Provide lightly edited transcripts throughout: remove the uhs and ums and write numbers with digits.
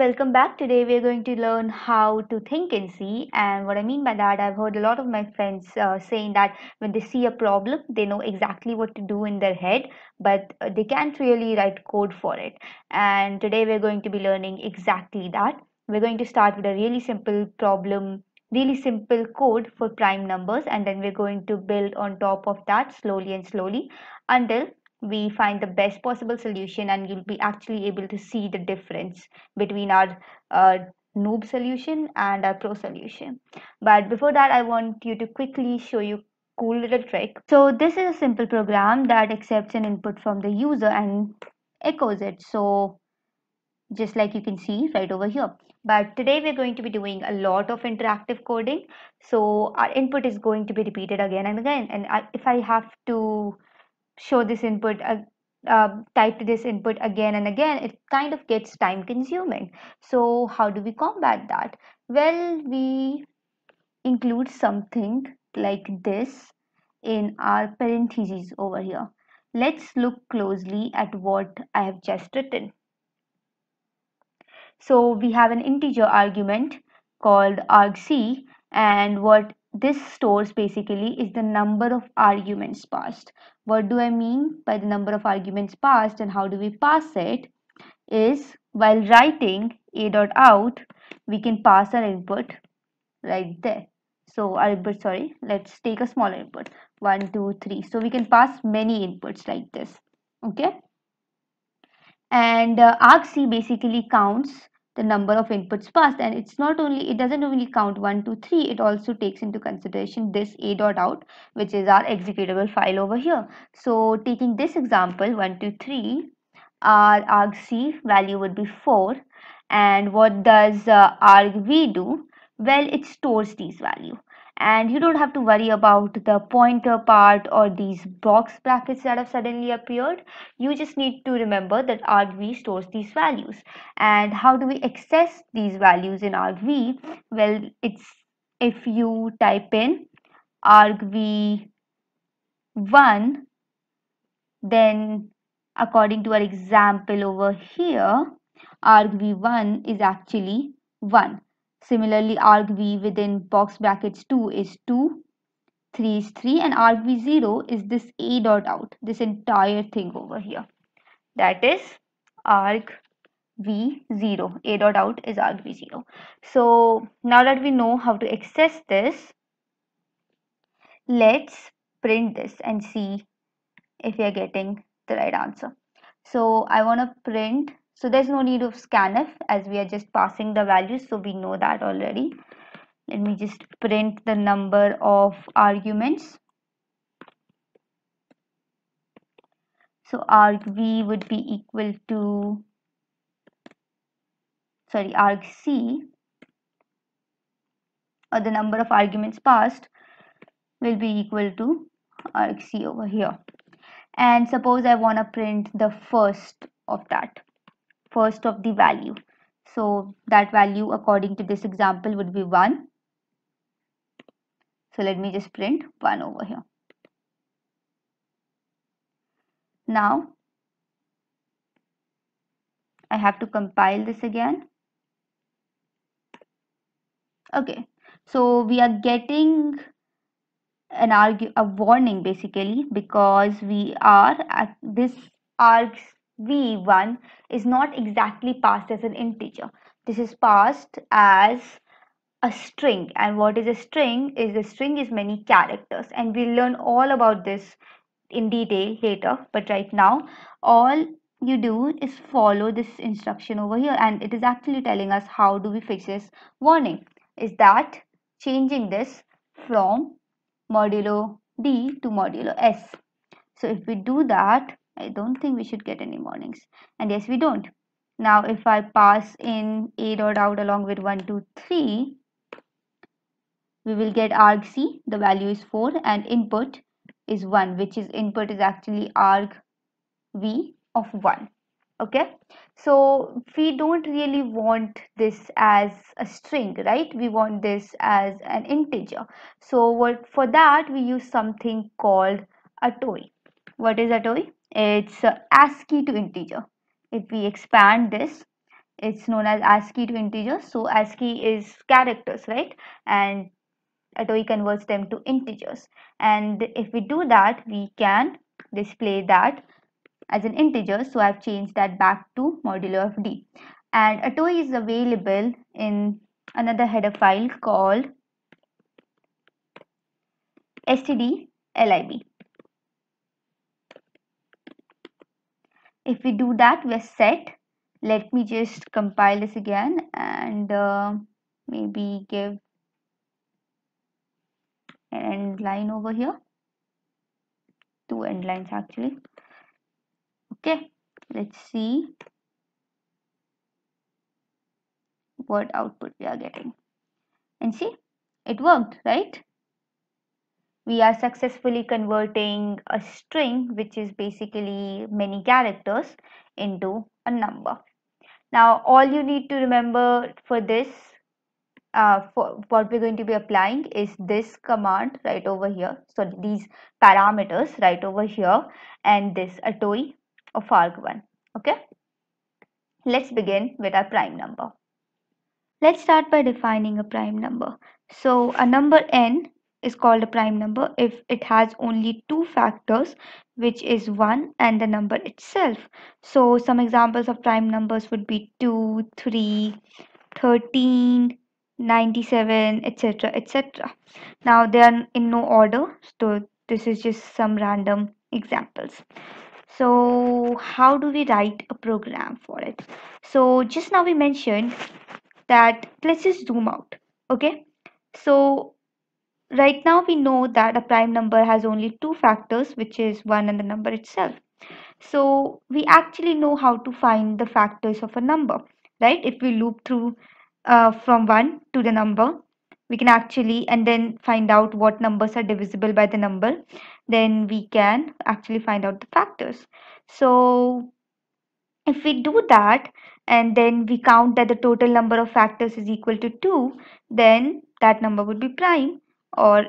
welcome back. Today we are going to learn how to think in C. And what I mean by that, I've heard a lot of my friends saying that when they see a problem, they know exactly what to do in their head, but they can't really write code for it. And today we're going to be learning exactly that. We're going to start with a really simple problem, really simple code for prime numbers, and then we're going to build on top of that slowly and slowly until we find the best possible solution, and you'll be actually able to see the difference between our uh, noob solution and our pro solution. But before that, I want you to quickly show you cool little trick. So this is a simple program that accepts an input from the user and echoes it, so just like you can see right over here. But today we're going to be doing a lot of interactive coding, so our input is going to be repeated again and again, and if I have to show this input type this input again and again, it kind of gets time consuming. So how do we combat that? Well, we include something like this in our parentheses over here. Let's look closely at what I have just written. So we have an integer argument called argc, and what this stores basically is the number of arguments passed. What do I mean by the number of arguments passed and how do we pass it is while writing a dot out, we can pass our input right there. So our input, sorry, let's take a smaller input, 1, 2, 3. So we can pass many inputs like this. Okay. And argc basically counts the number of inputs passed, and it doesn't only count 1 2 3, it also takes into consideration this a dot out, which is our executable file over here. So taking this example 1 2 3, our argc value would be 4, and what does argv do? Well, it stores these value, and you don't have to worry about the pointer part or these box brackets that have suddenly appeared. You just need to remember that argv stores these values. And how do we access these values in argv? Well, it's if you type in argv1, then according to our example over here, argv1 is actually 1. Similarly, argv within box brackets 2 is 2, 3 is 3, and argv0 is this a dot out, this entire thing over here. That is argv0. A dot out is argv0. So now that we know how to access this, let's print this and see if we are getting the right answer. So I want to print, so there's no need of scanf as we are just passing the values, so we know that already. Let me just print the number of arguments. So argv would be equal to, sorry, argc, or the number of arguments passed, will be equal to argc over here. And suppose I want to print the first of the value. So that value according to this example would be 1. So let me just print 1 over here. Now I have to compile this again. Okay, so we are getting a warning basically, because we are at this argv1 is not exactly passed as an integer. This is passed as a string, and what is a string is, a string is many characters, and we'll learn all about this in detail later. But right now, all you do is follow this instruction over here, and it is actually telling us how do we fix this warning, is that changing this from modulo d to modulo s. So if we do that, I don't think we should get any warnings, and yes, we don't. Now if I pass in a dot out along with 1 2 3, we will get argc, the value is 4, and input is 1, which is input is actually argv of 1. Okay, so we don't really want this as a string, right? We want this as an integer. So what, for that we use something called a toy. What is a toy? It's ASCII to integer. If we expand this, it's known as ASCII to integers. So ASCII is characters, right? And Atoi converts them to integers. And if we do that, we can display that as an integer. So I've changed that back to modulo of d. And Atoi is available in another header file called stdlib. If we do that, we're set. Let me just compile this again and maybe give an end line over here. Two end lines actually. Okay, let's see what output we are getting. And see, it worked, right? We are successfully converting a string, which is basically many characters, into a number. Now, all you need to remember for this, for what we're going to be applying is this command right over here. So these parameters right over here and this atoi of arg1. Okay, let's begin with our prime number. Let's start by defining a prime number. So a number n is called a prime number if it has only two factors, which is 1 and the number itself. So some examples of prime numbers would be 2, 3, 13, 97, etc., etc. Now they are in no order, so this is just some random examples. So how do we write a program for it? So just now we mentioned that let's just zoom out. Okay, so right now we know that a prime number has only two factors, which is 1 and the number itself. So we actually know how to find the factors of a number, right? If we loop through from 1 to the number, we can actually and then find out what numbers are divisible by the number, then we can actually find out the factors. So if we do that and then we count that the total number of factors is equal to 2, then that number would be prime, or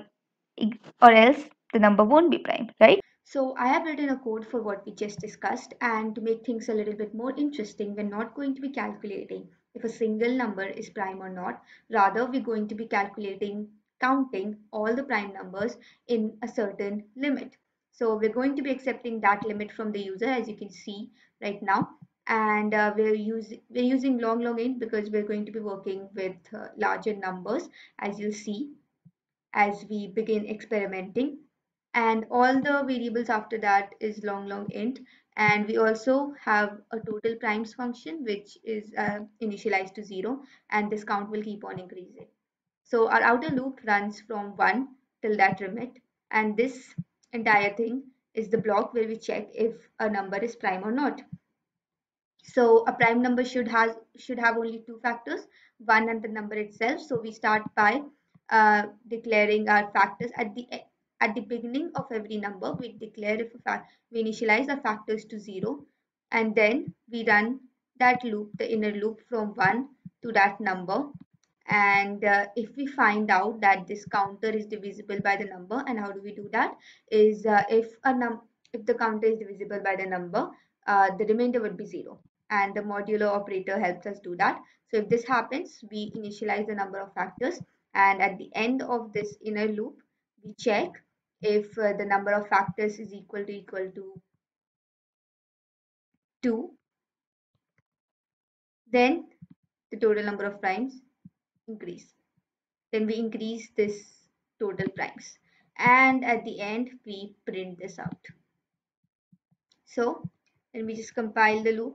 or else the number won't be prime, right? So I have written a code for what we just discussed, and to make things a little bit more interesting, we're not going to be calculating if a single number is prime or not. Rather, we're going to be counting all the prime numbers in a certain limit. So we're going to be accepting that limit from the user, as you can see right now. And we're using long int because we're going to be working with larger numbers, as you'll see as we begin experimenting. And all the variables after that is long int, and we also have a total primes function which is initialized to 0, and this count will keep on increasing. So our outer loop runs from 1 till that limit, and this entire thing is the block where we check if a number is prime or not. So a prime number should have only two factors, 1 and the number itself. So we start by declaring our factors at the beginning of every number. We declare if we initialize our factors to 0, and then we run that loop, the inner loop from 1 to that number. And if we find out that this counter is divisible by the number, and how do we do that is if the counter is divisible by the number, the remainder would be 0, and the modulo operator helps us do that. So if this happens, we initialize the number of factors, and at the end of this inner loop we check if the number of factors is equal to 2, then the total number of primes increase. Then we increase this total primes, and at the end we print this out. So then we just compile the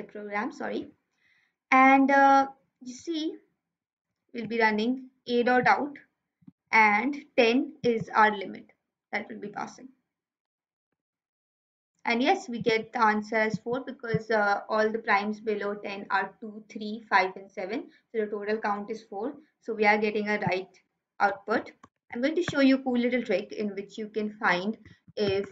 program, sorry, and you see we'll be running a dot out, and 10 is our limit that will be passing. And yes, we get the answer as 4 because all the primes below 10 are 2, 3, 5, and 7. So the total count is 4. So we are getting a right output. I'm going to show you a cool little trick in which you can find if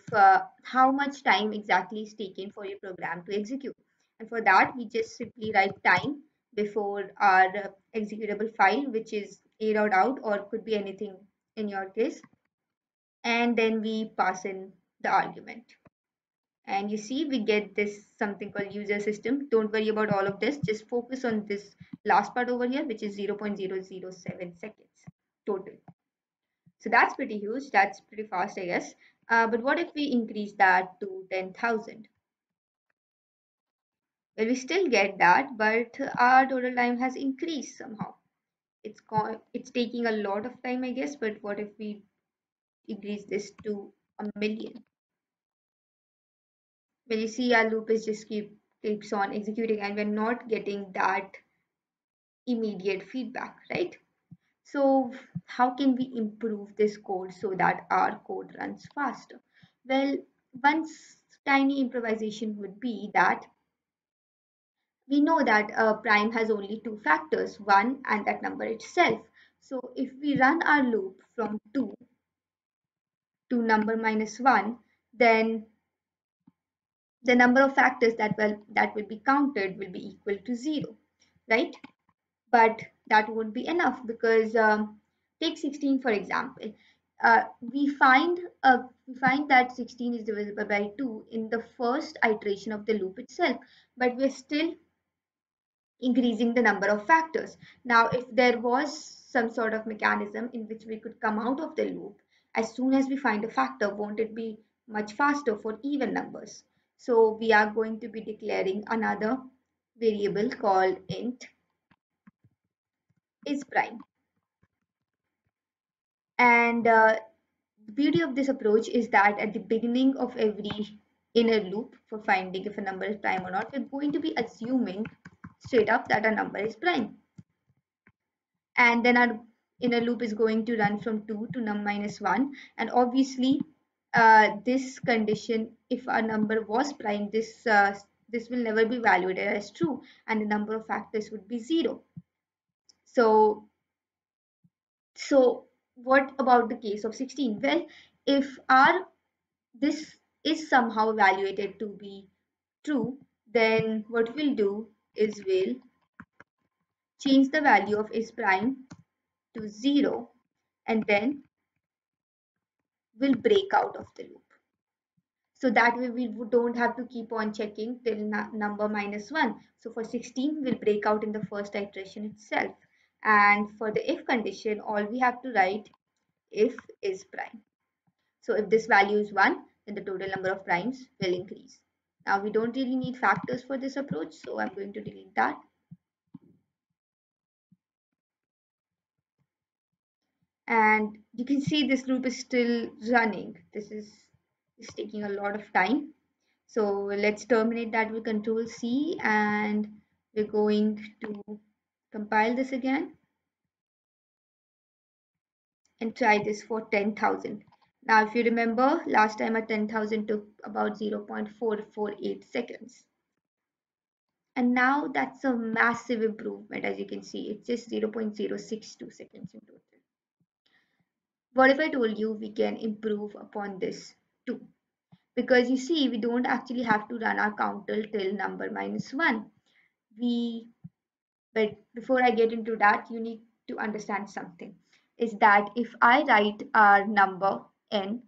how much time exactly is taken for your program to execute. And for that, we just simply write time before our executable file, which is a.out, or could be anything in your case. And then we pass in the argument. And you see we get this something called user system. Don't worry about all of this, just focus on this last part over here, which is 0.007 seconds total. So that's pretty huge, that's pretty fast, I guess. But what if we increase that to 10,000? Well, we still get that, but our total time has increased somehow. It's taking a lot of time, I guess. But what if we increase this to a million? Well, you see our loop is just keeps on executing, and we're not getting that immediate feedback, right? So how can we improve this code so that our code runs faster? Well, one tiny improvisation would be that we know that prime has only two factors, 1 and that number itself. So if we run our loop from 2 to number minus 1, then the number of factors that will be counted will be equal to 0, right? But that won't be enough because take 16 for example. We find that 16 is divisible by 2 in the first iteration of the loop itself, but we're still increasing the number of factors. Now, if there was some sort of mechanism in which we could come out of the loop as soon as we find a factor, won't it be much faster for even numbers? So we are going to be declaring another variable called int is prime. And the beauty of this approach is that at the beginning of every inner loop for finding if a number is prime or not, we're going to be assuming straight up that a number is prime. And then our inner loop is going to run from 2 to num minus 1. And obviously, this condition, if a number was prime, this will never be evaluated as true, and the number of factors would be 0. So what about the case of 16? Well, if our this is somehow evaluated to be true, then what we'll do is we'll change the value of is prime to 0, and then we'll break out of the loop. So that way we don't have to keep on checking till number minus 1. So for 16, we'll break out in the first iteration itself. And for the if condition, all we have to write if is prime. So if this value is 1, then the total number of primes will increase. Now we don't really need factors for this approach, so I'm going to delete that. And you can see this loop is still running. This is taking a lot of time. So let's terminate that with Control C, and we're going to compile this again and try this for 10,000. Now, if you remember, last time at 10,000 took about 0.448 seconds. And now that's a massive improvement. As you can see, it's just 0.062 seconds in total. What if I told you we can improve upon this too? Because you see, we don't actually have to run our counter till number minus 1. But before I get into that, you need to understand something. Is that if I write our number n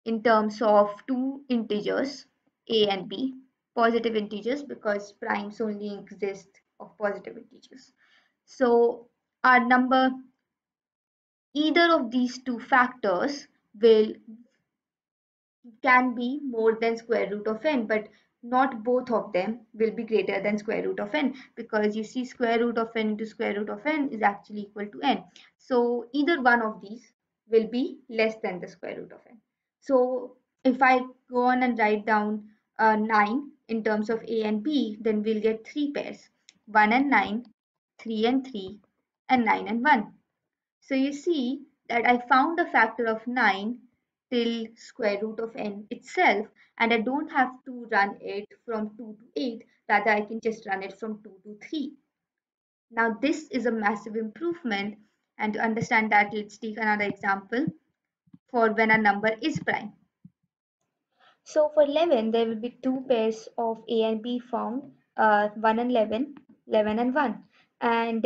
in terms of two integers, a and b, positive integers, because primes only exist of positive integers. So our number, either of these two factors will can be more than square root of n, but not both of them will be greater than square root of n, because you see square root of n into square root of n is actually equal to n. So either one of these will be less than the square root of n. So if I go on and write down 9 in terms of a and b, then we'll get three pairs, 1 and 9, 3 and 3, and 9 and 1. So you see that I found a factor of 9 till square root of n itself, and I don't have to run it from 2 to 8, rather I can just run it from 2 to 3. Now this is a massive improvement, and to understand that, let's take another example for when a number is prime. So for 11, there will be two pairs of A and B found, 1 and 11, 11 and 1. And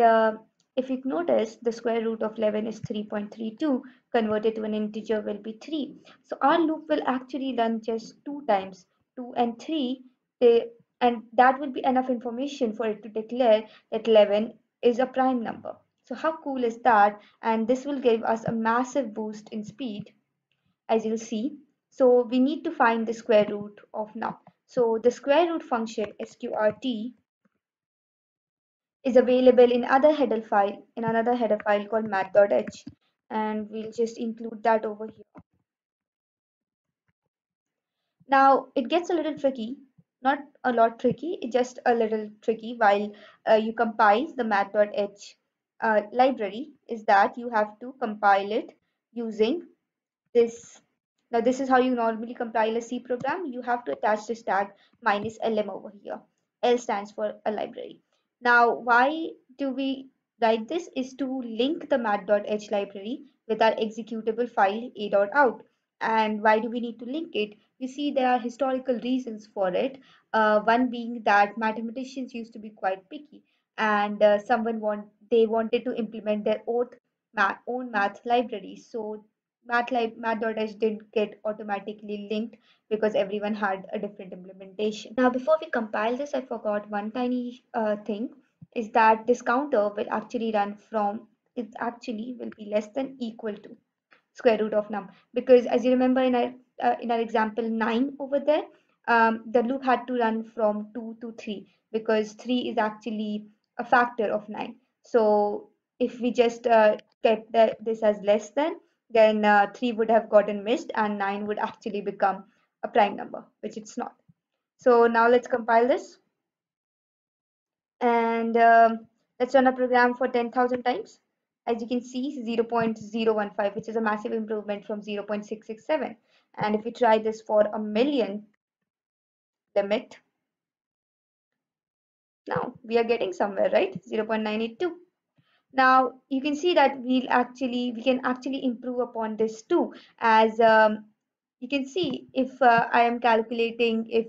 if you notice, the square root of 11 is 3.32, converted to an integer will be 3. So our loop will actually run just two times, 2 and 3, they, and that will be enough information for it to declare that 11 is a prime number. So how cool is that? And this will give us a massive boost in speed, as you'll see. So we need to find the square root of num. So the square root function sqrt is available in another header file called math.h, and we'll just include that over here. Now it gets a little tricky, not a lot tricky, it's just a little tricky while you compile the math.h library, is that you have to compile it using this. Now this is how you normally compile a C program. You have to attach this tag -lm over here. L stands for a library. Now why do we write this is to link the math.h library with our executable file a.out. And why do we need to link it? You see, there are historical reasons for it. One being that mathematicians used to be quite picky, and they wanted to implement their own math library. So math.h didn't get automatically linked because everyone had a different implementation. Now, before we compile this, I forgot one tiny thing, is that this counter will actually run from, it actually will be less than equal to square root of num, because as you remember in our example 9 over there, the loop had to run from 2 to 3 because 3 is actually a factor of 9. So if we just kept this as less than, then 3 would have gotten missed and 9 would actually become a prime number, which it's not. So now let's compile this, and let's run a program for 10,000 times. As you can see, 0.015, which is a massive improvement from 0.667. And if we try this for a million limit, now we are getting somewhere, right? 0.982. Now you can see that we can actually improve upon this too, as you can see, if I am calculating if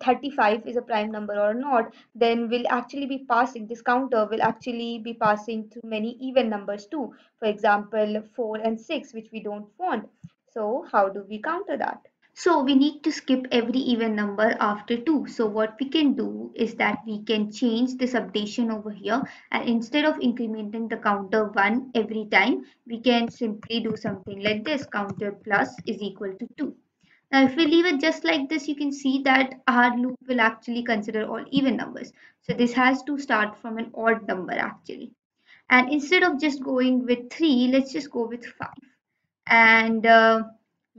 35 is a prime number or not, then this counter will actually be passing through many even numbers too. For example, 4 and 6, which we don't want. So how do we counter that? So we need to skip every even number after 2. So what we can do is that we can change this updation over here, and instead of incrementing the counter 1 every time, we can simply do something like this: counter plus is equal to 2. Now if we leave it just like this, you can see that our loop will actually consider all even numbers. So this has to start from an odd number actually. And instead of just going with 3, let's just go with 5, and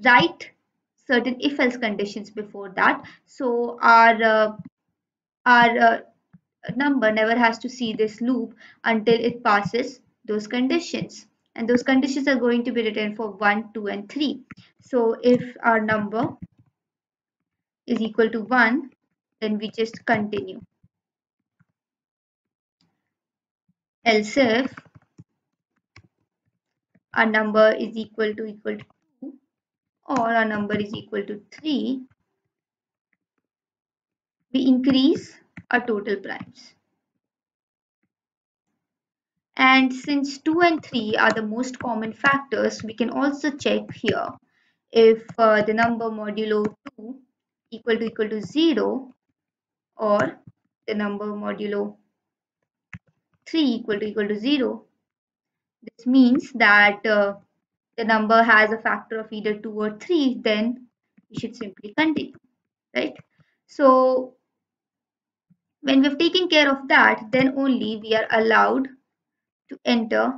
write certain if else conditions before that. So our number never has to see this loop until it passes those conditions, and those conditions are going to be written for 1, 2 and 3. So if our number is equal to 1, then we just continue. Else if our number is equal to 2, or our number is equal to 3, we increase our total primes. And since 2 and 3 are the most common factors, we can also check here if the number modulo 2 equal to 0, or the number modulo 3 equal to 0. This means that the number has a factor of either 2 or 3, then we should simply continue, right? So when we've taken care of that, then only we are allowed to enter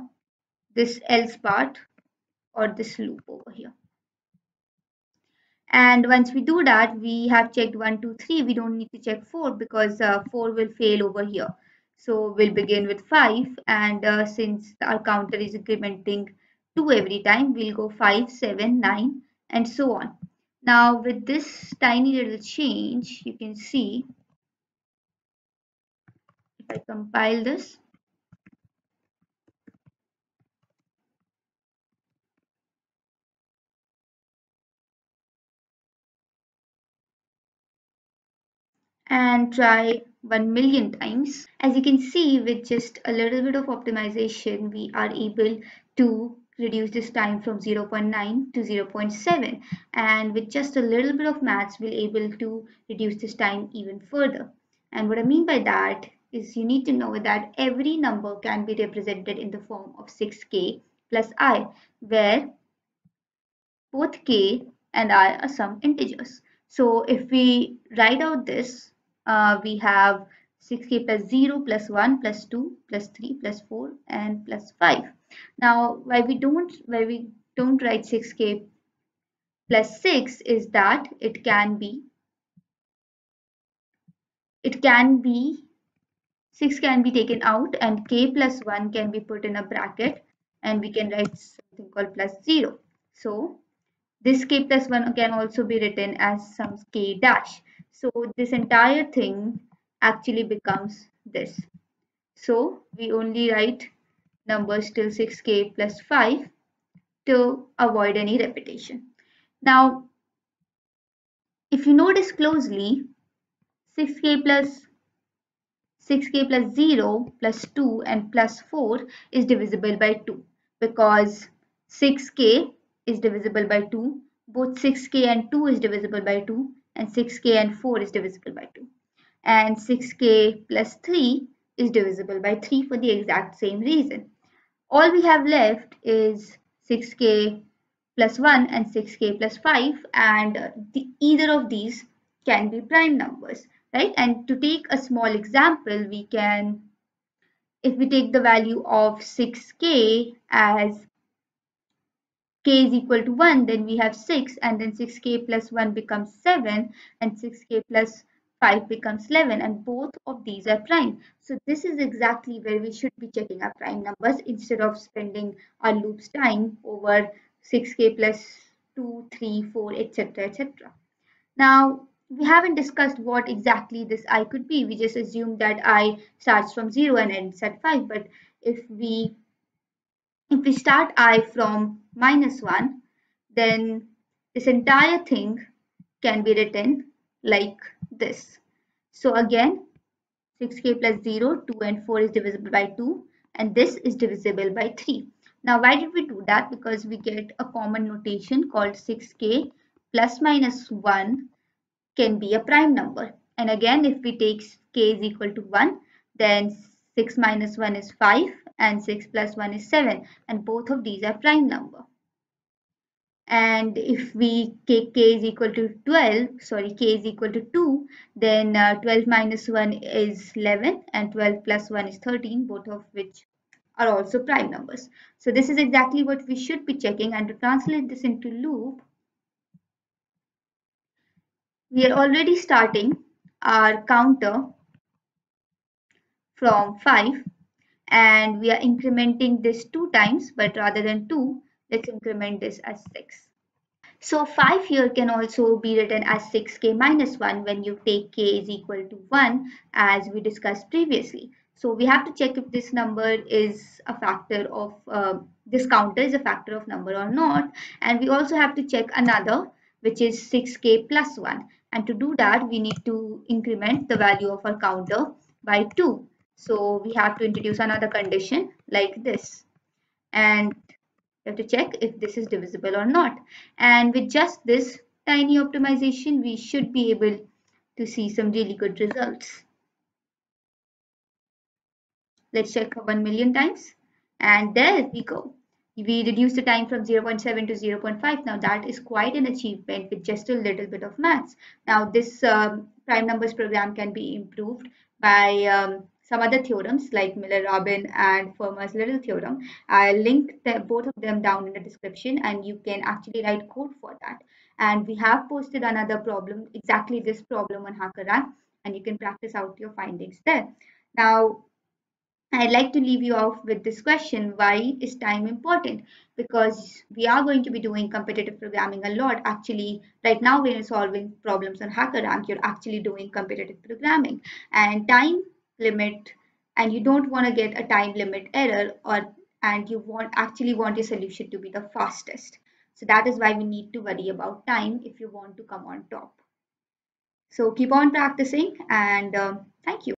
this else part or this loop over here. And once we do that, we have checked 1, 2, 3. We don't need to check 4 because 4 will fail over here. So we'll begin with 5, and since our counter is incrementing 2 every time, we'll go 5, 7, 9, and so on. Now with this tiny little change, you can see if I compile this, and try 1 million times. As you can see, with just a little bit of optimization, we are able to reduce this time from 0.9 to 0.7, and with just a little bit of maths we'll able to reduce this time even further. And what I mean by that is you need to know that every number can be represented in the form of 6k plus I, where both k and I are some integers. So if we write out this, we have 6k plus 0 plus 1 plus 2 plus 3 plus 4 and plus 5. Now why we don't write 6k plus 6 is that it can be 6 can be taken out and k plus 1 can be put in a bracket, and we can write something called plus 0. So this k plus 1 can also be written as some k dash. So this entire thing actually becomes this. So we only write numbers till 6k plus 5 to avoid any repetition. Now, if you notice closely, 6k plus 6k plus 0 plus 2 and plus 4 is divisible by 2, because 6k is divisible by 2, both 6k and 2 is divisible by 2, and 6k and 4 is divisible by 2. And 6k plus 3 is divisible by 3 for the exact same reason. All we have left is 6k plus 1 and 6k plus 5, and either of these can be prime numbers, right? And to take a small example, we can, if we take the value of 6k as k is equal to 1, then we have 6, and then 6k plus 1 becomes 7, and 6k plus 5 becomes 11, and both of these are prime. So this is exactly where we should be checking our prime numbers instead of spending our loops time over 6k plus 2, 3, 4, etc. etc. Now, we haven't discussed what exactly this I could be. We just assumed that I starts from 0 and ends at 5. But if we start I from -1, then this entire thing can be written like this. So again, 6k plus 0, 2 and 4 is divisible by 2, and this is divisible by 3. Now why did we do that? Because we get a common notation called 6k plus minus 1 can be a prime number. And again, if we take k is equal to 1, then 6 minus 1 is 5 and 6 plus 1 is 7, and both of these are prime number. And if we take k is equal to 12, sorry, k is equal to 2, then 12 minus 1 is 11 and 12 plus 1 is 13, both of which are also prime numbers. So this is exactly what we should be checking, and to translate this into loop, we are already starting our counter from 5, and we are incrementing this 2 times, but rather than 2, let's increment this as 6. So 5 here can also be written as 6k minus 1 when you take k is equal to 1, as we discussed previously. So we have to check if this number is a factor of, this counter is a factor of number or not. And we also have to check another, which is 6k plus 1. And to do that, we need to increment the value of our counter by 2. So we have to introduce another condition like this. And we have to check if this is divisible or not. And with just this tiny optimization, we should be able to see some really good results. Let's check 1 million times. And there we go. We reduced the time from 0.7 to 0.5. Now that is quite an achievement with just a little bit of maths. Now this prime numbers program can be improved by some other theorems like Miller-Robin and Fermat's little theorem. I'll link both of them down in the description, and you can actually write code for that. And we have posted another problem, exactly this problem on HackerRank, and you can practice out your findings there. Now, I'd like to leave you off with this question: why is time important? Because we are going to be doing competitive programming a lot. Actually, right now when you're solving problems on HackerRank, you're actually doing competitive programming, and time limit, and you don't want to get a time limit error, or and you actually want your solution to be the fastest. So that is why we need to worry about time if you want to come on top. So keep on practicing, and thank you.